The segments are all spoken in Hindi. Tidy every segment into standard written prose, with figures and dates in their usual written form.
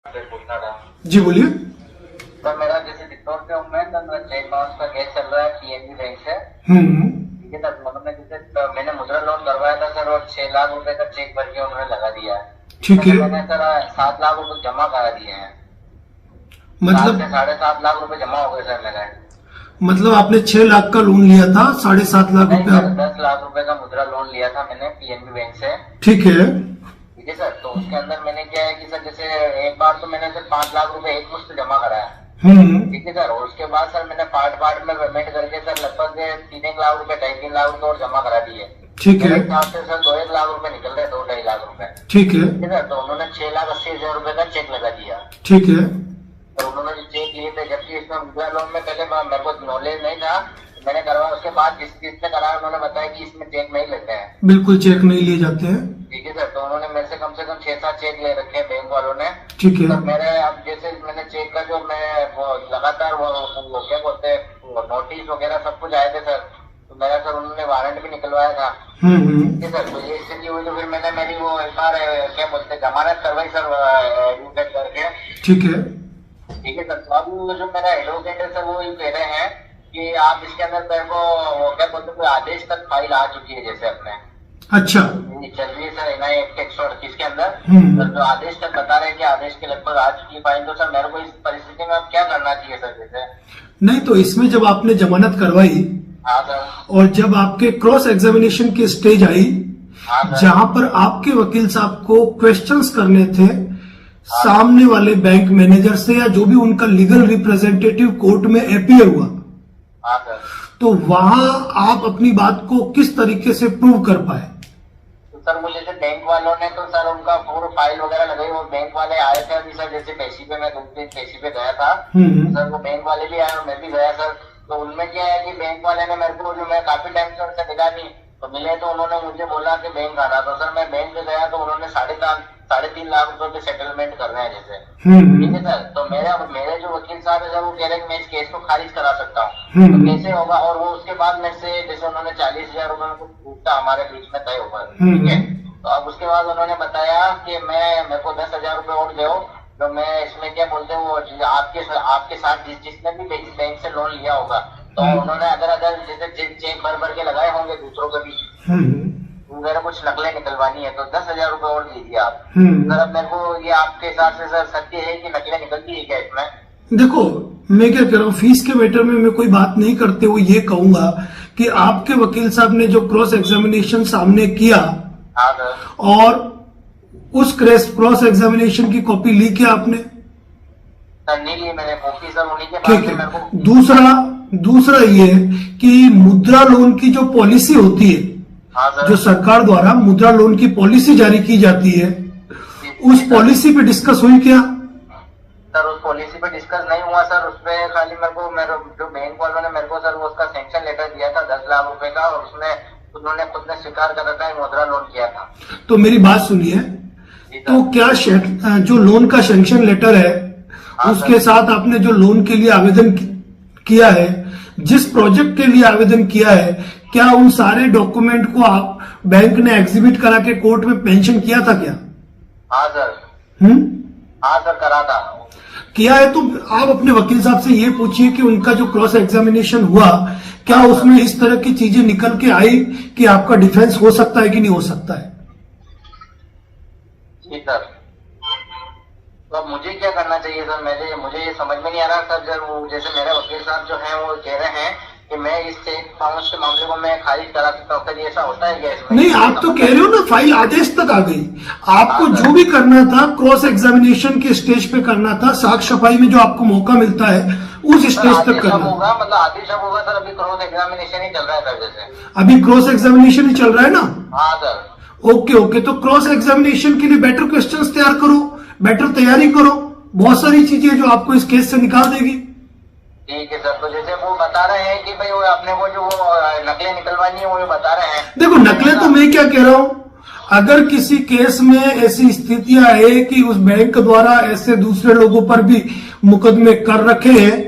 पूछना था जी बोलिए। सर। मेरा जैसे डिस्कॉन पे हूँ मैं, तो मेरा चेक बाउंस का केस चल रहा है पीएनबी बैंक से। हम्म। ठीक है सर, मतलब मैं जैसे मैंने मुद्रा लोन करवाया था सर, और 6 लाख रुपए का चेक भर के उन्होंने लगा दिया है। ठीक है। मैंने सर 7 लाख रुपए जमा करा दिए हैं। 7 मतलब से 7.5 लाख रुपए जमा हो गए सर मेरे। मतलब आपने 6 लाख का लोन लिया था, 7.5 लाख नहीं रुपए सर, आप। 10 लाख रुपए का मुद्रा लोन लिया था मैंने पीएनबी बैंक से। ठीक है। ठीक है सर, तो उसके अंदर मैंने क्या है कि सर जैसे एक बार तो मैंने सर 5 लाख रुपए एक मुश्त जमा कराया। हम्म। ठीक है सर, और उसके बाद सर मैंने पार्ट में पेमेंट करके सर लगभग 3 लाख रुपए 2.5 लाख रुपए और जमा करा दिए। ठीक है। मेरे हिसाब से सर 2 लाख रुपए निकल रहे, 2-2.5 लाख रुपए। ठीक है। ठीक है सर, तो उन्होंने 6,80,000 रुपए का चेक लगा दिया। ठीक है। तो उन्होंने जो चेक लिए थे, जबकि इसमें मुद्रा लोन में पहले मेरे को नॉलेज नहीं था, मैंने करवाया। उसके बाद जिसने कराया उन्होंने बताया कि इसमें चेक नहीं लेते हैं। बिल्कुल चेक नहीं लिए जाते हैं। ठीक है सर, तो उन्होंने मेरे से कम 6-7 चेक ले रखे हैं बैंक वालों ने। ठीक है। तो मेरे अब जैसे मैंने चेक का जो मैं वो लगातार वो क्या बोलते हैं नोटिस वगैरह सब कुछ आए थे सर। तो मेरा सर उन्होंने वारंट भी निकलवाया था। ठीक है सर, तो ये स्थिति हुई तो फिर मैंने मेरी वो FR क्या बोलते हैं जमानत करवाई सर एडवोकेट करके। ठीक है। ठीक है सर, तो अब वो जो मेरा एडवोकेट है सर वो ये कह रहे हैं कि आप इसके अंदर मेरे को वो क्या बोलते हैं कोई आदेश तक फाइल आ चुकी है जैसे अपने अच्छा। चल रही है सर NI Act के 138 के अंदर। हम्म। तो आदेश तक बता रहे हैं कि आदेश के लगभग आ चुकी है फाइल। तो सर मेरे को इस परिस्थिति में अब क्या करना चाहिए सर जैसे? नहीं तो इसमें जब आपने जमानत करवाई हाँ सर। और जब आपके क्रॉस एग्जामिनेशन की स्टेज आई, हाँ सर। जहां पर आपके वकील साहब को क्वेश्चंस करने थे सामने वाले बैंक मैनेजर से या जो भी उनका लीगल रिप्रेजेंटेटिव कोर्ट में अपीयर हुआ, हाँ सर। तो वहां आप अपनी बात को किस तरीके से प्रूव कर पाए? तो सर मुझे जैसे बैंक वालों ने तो सर उनका पूरा फाइल वगैरह लगाई, वो बैंक वाले आए थे अभी सर, जैसे पेशी पे मैं 2 दिन पेशी पे गया था। सर वो बैंक वाले भी आए और मैं भी गया सर। तो उनमें क्या है कि बैंक वाले ने मेरे को जो मैं काफी टाइम से उनसे मिला नहीं, तो मिले तो उन्होंने मुझे बोला कि बैंक आना। तो सर मैं बैंक पे गया तो उन्होंने 3.5 लाख रुपए के सेटलमेंट कर रहे हैं जैसे। ठीक है सर, तो मेरे जो वकील साहब है सर वो कह रहे हैं कि मैं इस केस को खारिज करा सकता हूँ। तो कैसे होगा? और वो उसके बाद मेरे से जैसे उन्होंने 40,000 रुपए को पूछता हमारे बीच में तय हुआ। ठीक है, तो अब उसके बाद उन्होंने बताया कि मेरे को 10,000 रुपए और दो, तो मैं इसमें क्या बोलते हैं वो आपके साथ जिसने भी बैंक से लोन लिया होगा, तो उन्होंने अगर जैसे चेक भर के लगाए होंगे दूसरों के भी, मेरे कुछ नकलें निकलवानी है, तो 10,000 रुपए और दीजिए आप। सर अब मेरे को ये आपके हिसाब से सर सत्य है कि नकलें निकलती है क्या इसमें? देखो, मैं क्या कह रहा हूँ, फीस के मैटर में मैं कोई बात नहीं करते हुए ये कहूंगा कि आपके वकील साहब ने जो क्रॉस एग्जामिनेशन सामने किया, हाँ सर, और उस क्रॉस एग्जामिनेशन की कॉपी ली क्या आपने? सर नहीं ली मैंने कॉपी सर, उन्हीं के ठीक बाद है। मेरे को। दूसरा ये कि मुद्रा लोन की जो पॉलिसी होती है, हाँ सर, जो सरकार द्वारा मुद्रा लोन की पॉलिसी जारी की जाती है, उस पॉलिसी पे डिस्कस हुई क्या? सर उस पॉलिसी पे डिस्कस नहीं हुआ सर। उसपे खाली मेरे जो बैंक वालों ने मेरे को सर वो उसका सैंक्शन लेटर दिया था 10 लाख रुपए का, और उसमें उन्होंने खुद ने स्वीकार कर रखा है मुद्रा लोन किया था। तो मेरी बात सुनिए, जी सर। तो क्या जो लोन का सैंक्शन लेटर है, हाँ उसके सर। साथ आपने जो लोन के लिए आवेदन किया है, जिस प्रोजेक्ट के लिए आवेदन किया है, क्या उन सारे डॉक्यूमेंट को आप बैंक ने एग्जिबिट करा के कोर्ट में पेंशन किया था क्या? हाँ सर। हाँ सर, करा था। किया है तो आप अपने वकील साहब से ये पूछिए कि उनका जो क्रॉस एग्जामिनेशन हुआ, क्या उसमें इस तरह की चीजें निकल के आई कि आपका डिफेंस हो सकता है कि नहीं हो सकता है? जी सर, तो अब मुझे क्या करना चाहिए सर? मुझे ये समझ में नहीं आ रहा सर। जब वो जैसे मेरे वकील साहब जो हैं वो कह रहे हैं कि मैं इस चेक बाउंस के मामले को मैं खारिज करा सकता हूँ, फिर ऐसा होता है क्या इसमें? नहीं, आप तो कह रहे हो ना फाइल आदेश तक आ गई। आपको जो भी करना था क्रॉस एग्जामिनेशन के स्टेज पे करना था, साक्ष्य छपाई में जो आपको मौका मिलता है उस स्टेज तक करना होगा। मतलब आदेश अब होगा सर, अभी क्रॉस एग्जामिनेशन ही चल रहा है सर जैसे। अभी क्रॉस एग्जामिनेशन ही चल रहा है ना? हाँ सर। ओके, तो क्रॉस एग्जामिनेशन के लिए बेटर क्वेश्चंस तैयार करो, बेटर तैयारी करो, बहुत सारी चीजें जो आपको इस केस से निकाल देगी। ठीक है सर, तो जैसे वो बता रहे हैं कि भाई वो अपने को जो वो नकलें निकलवानी है वो बता रहे हैं। देखो, नकलें तो मैं क्या कह रहा हूं, अगर किसी केस में ऐसी स्थितियां है कि उस बैंक द्वारा ऐसे दूसरे लोगों पर भी मुकदमे कर रखे हैं,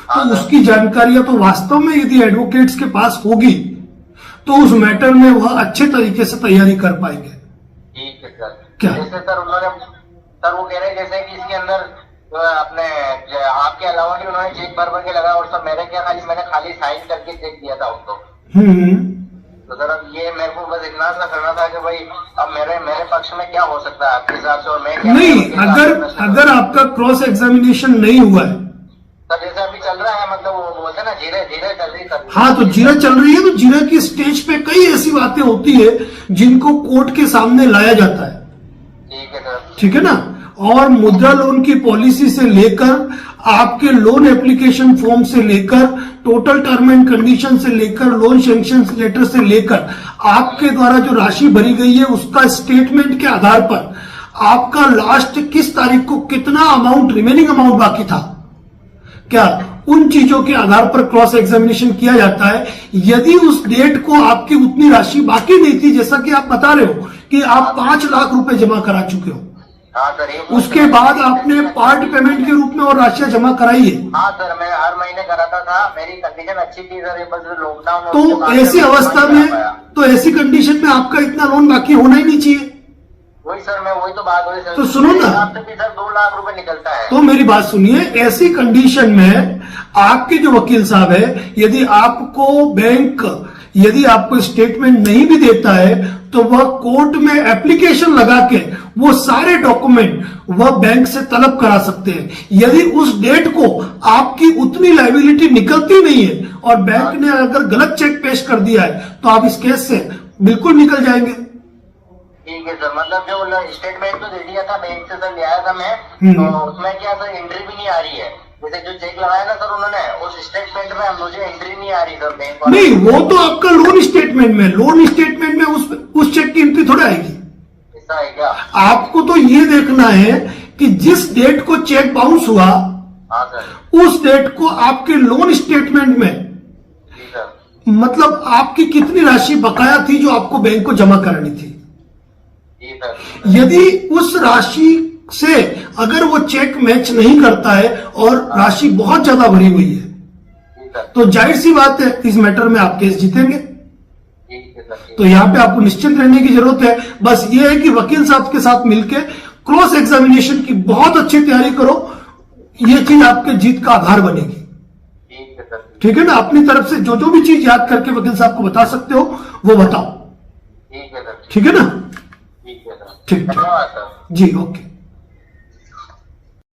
तो उसकी जानकारियां तो वास्तव में यदि एडवोकेट्स के पास होगी तो उस मैटर में वह अच्छे तरीके से तैयारी कर पाएंगे। ठीक है सर। क्या? जैसे सर सर वो कह रहे हैं जैसे कि इसके अंदर अपने आपके अलावा भी उन्होंने चेक भर भर के लगाया और सर मैंने खाली साइन करके चेक दिया था उनको। तो सर अब ये मेरे को बस इतना सा करना था कि भाई अब मेरे पक्ष में क्या हो सकता है आपके हिसाब से, और मैं क्या नहीं, अगर आपका क्रॉस एग्जामिनेशन नहीं हुआ है सर, जैसे अभी चल रहा है, मतलब वो बोलते ना धीरे धीरे चल रही सर। हाँ, तो जीरा चल रही है, तो जीरा की स्टेज पे कई ऐसी बातें होती है जिनको कोर्ट के सामने लाया जाता है। ठीक है सर। ठीक है ना। और मुद्रा लोन की पॉलिसी से लेकर आपके लोन एप्लीकेशन फॉर्म से लेकर टोटल टर्म एंड कंडीशन से लेकर लोन सैंक्शन लेटर से लेकर आपके द्वारा जो राशि भरी गई है उसका स्टेटमेंट के आधार पर आपका लास्ट किस तारीख को कितना अमाउंट रिमेनिंग अमाउंट बाकी था, क्या उन चीजों के आधार पर क्रॉस एग्जामिनेशन किया जाता है। यदि उस डेट को आपकी उतनी राशि बाकी नहीं थी, जैसा कि आप बता रहे हो कि आप 5 लाख रुपए जमा करा चुके हो, हाँ सर, उसके बाद आपने पार्ट पेमेंट के रूप में और राशियां जमा कराई है। हाँ सर, मैं हर महीने कराता था, मेरी कंडीशन अच्छी थी सर, बस लॉकडाउन। तो ऐसी अवस्था में, तो ऐसी कंडीशन में आपका इतना लोन बाकी होना ही नहीं चाहिए। वही सर, मैं वही तो बात हुई सर। तो सुनो ना, सर 2 लाख रुपए निकलता है। तो मेरी बात सुनिए, ऐसी कंडीशन में आपके जो वकील साहब है, यदि आपको बैंक यदि आपको स्टेटमेंट नहीं भी देता है तो वह कोर्ट में एप्लीकेशन लगा के वो सारे डॉक्यूमेंट वह बैंक से तलब करा सकते हैं। यदि उस डेट को आपकी उतनी लायबिलिटी निकलती नहीं है और बैंक ने अगर गलत चेक पेश कर दिया है तो आप इस केस से बिल्कुल निकल जाएंगे। ठीक है सर, मतलब जो स्टेटमेंट तो दे दिया था बैंक से सर, ले आया था मैं, तो उसमें क्या सर एंट्री भी नहीं आ रही है। जैसे जो चेक लगाया ना सर उन्होंने, उस स्टेटमेंट में मुझे एंट्री नहीं आ रही सर बैंक वाले। नहीं, वो तो आपका लोन स्टेटमेंट में उस चेक की एंट्री थोड़ा आएगी। ऐसा है क्या? आपको तो ये देखना है कि जिस डेट को चेक बाउंस हुआ, हाँ सर, उस डेट को आपके लोन स्टेटमेंट में जी सर, मतलब आपकी कितनी राशि बकाया थी जो आपको बैंक को जमा करानी थी। जी सर। यदि उस राशि से अगर वो चेक मैच नहीं करता है और राशि बहुत ज्यादा भरी हुई है तो जाहिर सी बात है इस मैटर में आप केस जीतेंगे। तो यहाँ पे आपको निश्चिंत रहने की जरूरत है। बस ये है कि वकील साहब के साथ मिलकर क्रॉस एग्जामिनेशन की बहुत अच्छी तैयारी करो, ये चीज आपके जीत का आधार बनेगी। ठीक है ना। अपनी तरफ से जो जो भी चीज याद करके वकील साहब को बता सकते हो वो बताओ। ठीक है ना। ठीक, धन्यवाद जी, ओके।